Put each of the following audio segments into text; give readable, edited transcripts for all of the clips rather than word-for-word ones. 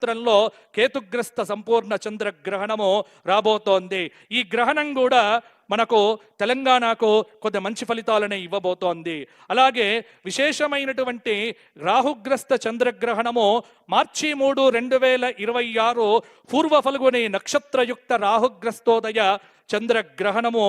నక్షత్రంలో కేతుగ్రస్త సంపూర్ణ చంద్రగ్రహణము రాబోతోంది. ఈ గ్రహణం కూడా మనకు తెలంగాణకు కొద్ది మంచి ఫలితాలనే ఇవ్వబోతోంది. అలాగే విశేషమైనటువంటి రాహుగ్రస్త చంద్రగ్రహణము మార్చి 3, 2026 పూర్వ ఫల్గుని నక్షత్రయుక్త రాహుగ్రస్తోదయ చంద్రగ్రహణము.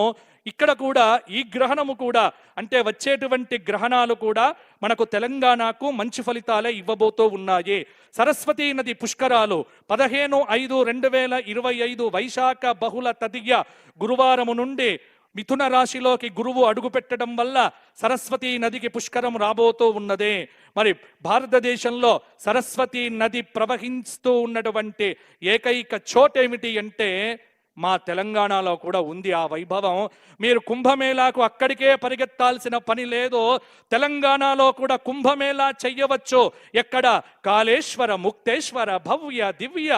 ఇక్కడ కూడా ఈ గ్రహణము కూడా అంటే వచ్చేటువంటి గ్రహణాలు కూడా మనకు తెలంగాణకు మంచి ఫలితాలే ఇవ్వబోతూ ఉన్నాయి. సరస్వతీ నది పుష్కరాలు 15/5/2025 వైశాఖ బహుళ తదియ గురువారము నుండి మిథున రాశిలోకి గురువు అడుగుపెట్టడం వల్ల సరస్వతీ నదికి పుష్కరం రాబోతూ ఉన్నదే. మరి భారతదేశంలో సరస్వతీ నది ప్రవహిస్తూ ఉన్నటువంటి ఏకైక చోటేమిటి అంటే మా తెలంగాణలో కూడా ఉంది ఆ వైభవం. మీరు కుంభమేళాకు అక్కడికే పరిగెత్తాల్సిన పని లేదు. తెలంగాణలో కూడా కుంభమేళా చెయ్యవచ్చు. ఎక్కడ? కాళేశ్వర ముక్తేశ్వర భవ్య దివ్య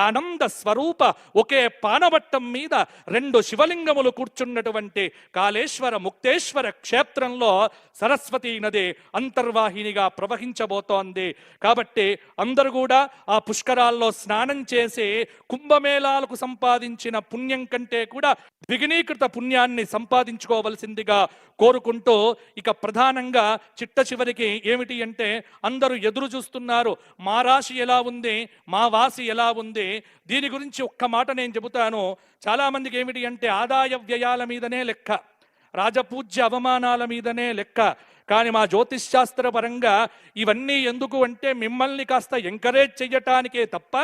ఆనంద స్వరూప ఒకే పానవట్టం మీద 2 శివలింగములు కూర్చున్నటువంటి కాళేశ్వర ముక్తేశ్వర క్షేత్రంలో సరస్వతీ నది అంతర్వాహినిగా ప్రవహించబోతోంది. కాబట్టి అందరూ కూడా ఆ పుష్కరాల్లో స్నానం చేసి కుంభమేళాలకు సంపాదించిన పుణ్యం కంటే కూడా ద్విగుణీకృత పుణ్యాన్ని సంపాదించుకోవలసిందిగా కోరుకుంటూ, ఇక ప్రధానంగా చిట్ట చివరికి ఏమిటి అంటే అందరూ ఎదురు చూస్తున్నారు, మా రాశి ఎలా ఉంది, మా వాసి ఎలా ఉంది. దీని గురించి ఒక్క మాట నేను చెబుతాను. చాలామందికి ఏమిటి అంటే ఆదాయ వ్యయాల మీదనే లెక్క, రాజపూజ్య అవమానాల మీదనే లెక్క. కానీ మా జ్యోతిష్ శాస్త్ర పరంగా ఇవన్నీ ఎందుకు అంటే మిమ్మల్ని కాస్త ఎంకరేజ్ చెయ్యటానికే తప్ప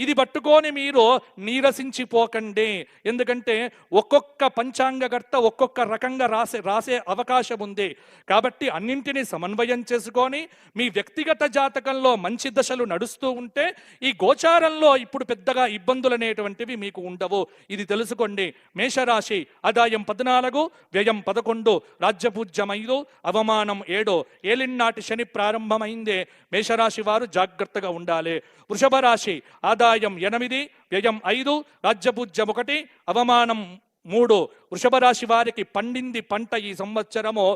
ఇది పట్టుకొని మీరు నీరసించిపోకండి. ఎందుకంటే ఒక్కొక్క పంచాంగకర్త ఒక్కొక్క రకంగా రాసే అవకాశం ఉంది. కాబట్టి అన్నింటినీ సమన్వయం చేసుకొని మీ వ్యక్తిగత జాతకంలో మంచి దశలు నడుస్తూ ఉంటే ఈ గోచారంలో ఇప్పుడు పెద్దగా ఇబ్బందులు అనేటువంటివి మీకు ఉండవు. ఇది తెలుసుకోండి. మేషరాశి ఆదాయం 14, వ్యయం 11, రాజ్యపూజ్యం 5, అవమానం 7. ఏలినాటి శని ప్రారంభమైందే. మేషరాశి వారు జాగ్రత్తగా ఉండాలి. వృషభ రాశి ఆదాయం 8, వ్యయం 5, రాజ్యపూజ్యం 1, అవమానం 3. వృషభ రాశి వారికి పండింది పంట. ఈ సంవత్సరము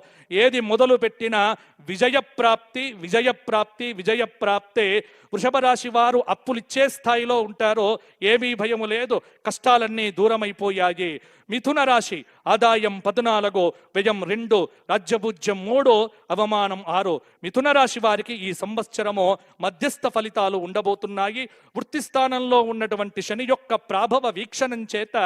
ఏది మొదలు పెట్టినా విజయప్రాప్తి విజయప్రాప్తి విజయప్రాప్తే. వృషభ రాశి వారు అప్పులిచ్చే స్థాయిలో ఉంటారో ఏమీ భయము లేదు, కష్టాలన్నీ దూరమైపోయాయి. మిథున రాశి ఆదాయం 14, వ్యయం 2, రాజ్యపూజ్యం 3, అవమానం 6. మిథున రాశి వారికి ఈ సంవత్సరము మధ్యస్థ ఫలితాలు ఉండబోతున్నాయి. వృత్తి స్థానంలో ఉన్నటువంటి శని యొక్క ప్రాభవ వీక్షణం చేత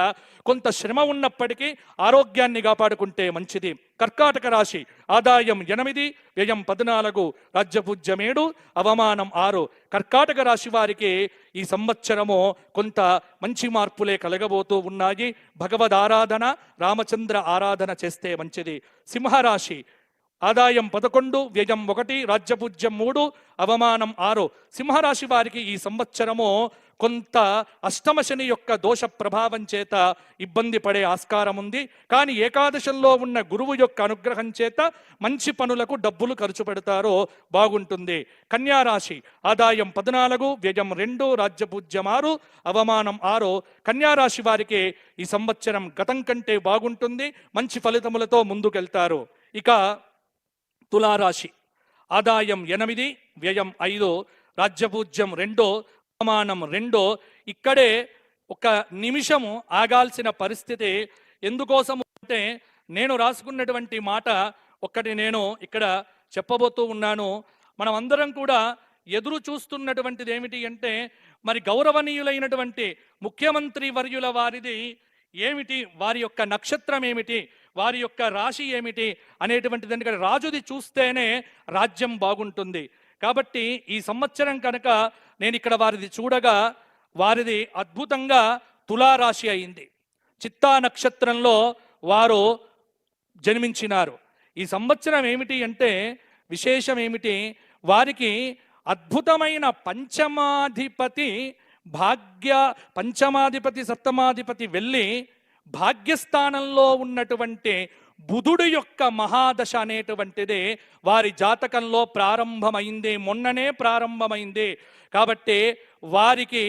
కొంత శ్రమ ఉన్నప్పటికీ ఆరోగ్యాన్ని కాపాడుకుంటే మంచిది. కర్కాటక రాశి ఆదాయం 8, వ్యయం 14, రాజ్యపూజ్యం 7, అవమానం 6. కర్కాటక రాశి వారికి ఈ సంవత్సరము కొంత మంచి మార్పులే కలగబోతూ ఉన్నాయి. భగవద్ ఆరాధన, రామచంద్ర ఆరాధన చేస్తే మంచిది. సింహరాశి ఆదాయం 11, వ్యయం 1, రాజ్యపూజ్యం 3, అవమానం 6. సింహరాశి వారికి ఈ సంవత్సరము కొంత అష్టమ శని యొక్క దోష ప్రభావం చేత ఇబ్బంది పడే ఆస్కారం ఉంది. కానీ ఏకాదశంలో ఉన్న గురువు యొక్క అనుగ్రహం చేత మంచి పనులకు డబ్బులు ఖర్చు పెడతారో బాగుంటుంది. కన్యారాశి ఆదాయం 14, వ్యయం 2, రాజ్యపూజ్యం 6, అవమానం 6. కన్యారాశి వారికి ఈ సంవత్సరం గతం కంటే బాగుంటుంది. మంచి ఫలితములతో ముందుకెళ్తారు. ఇక తులారాశి ఆదాయం 8, వ్యయం 5, రాజ్యపూజ్యం 2, అవమానం 2. ఇక్కడే ఒక నిమిషము ఆగాల్సిన పరిస్థితి. ఎందుకోసము అంటే నేను రాసుకున్నటువంటి మాట ఒక్కటి నేను ఇక్కడ చెప్పబోతూ ఉన్నాను. మనం అందరం కూడా ఎదురు చూస్తున్నటువంటిది ఏమిటి అంటే మరి గౌరవనీయులైనటువంటి ముఖ్యమంత్రి వర్యుల వారిది ఏమిటి, వారి యొక్క నక్షత్రం ఏమిటి, వారి యొక్క రాశి ఏమిటి అనేటువంటిది. ఎందుకంటే రాజుది చూస్తేనే రాజ్యం బాగుంటుంది. కాబట్టి ఈ సంవత్సరం కనుక నేను ఇక్కడ వారిది చూడగా వారిది అద్భుతంగా తులారాశి అయింది. చిత్తా నక్షత్రంలో వారు జన్మించినారు. ఈ సంవత్సరం ఏమిటి అంటే విశేషం ఏమిటి, వారికి అద్భుతమైన పంచమాధిపతి సప్తమాధిపతి వెళ్ళి భాగ్యస్థానంలో ఉన్నటువంటి బుధుడు యొక్క మహాదశ అనేటువంటిది వారి జాతకంలో ప్రారంభమైంది, మొన్ననే ప్రారంభమైంది. కాబట్టి వారికి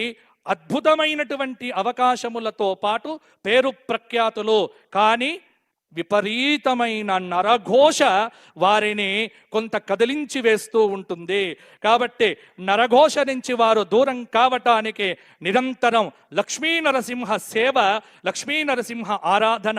అద్భుతమైనటువంటి అవకాశములతో పాటు పేరు ప్రఖ్యాతులు. కానీ విపరీతమైన నరఘోష వారిని కొంత కదిలించి వేస్తూ ఉంటుంది. కాబట్టి నరఘోష నుంచి వారు దూరం కావటానికి నిరంతరం లక్ష్మీ నరసింహ సేవ, లక్ష్మీ నరసింహ ఆరాధన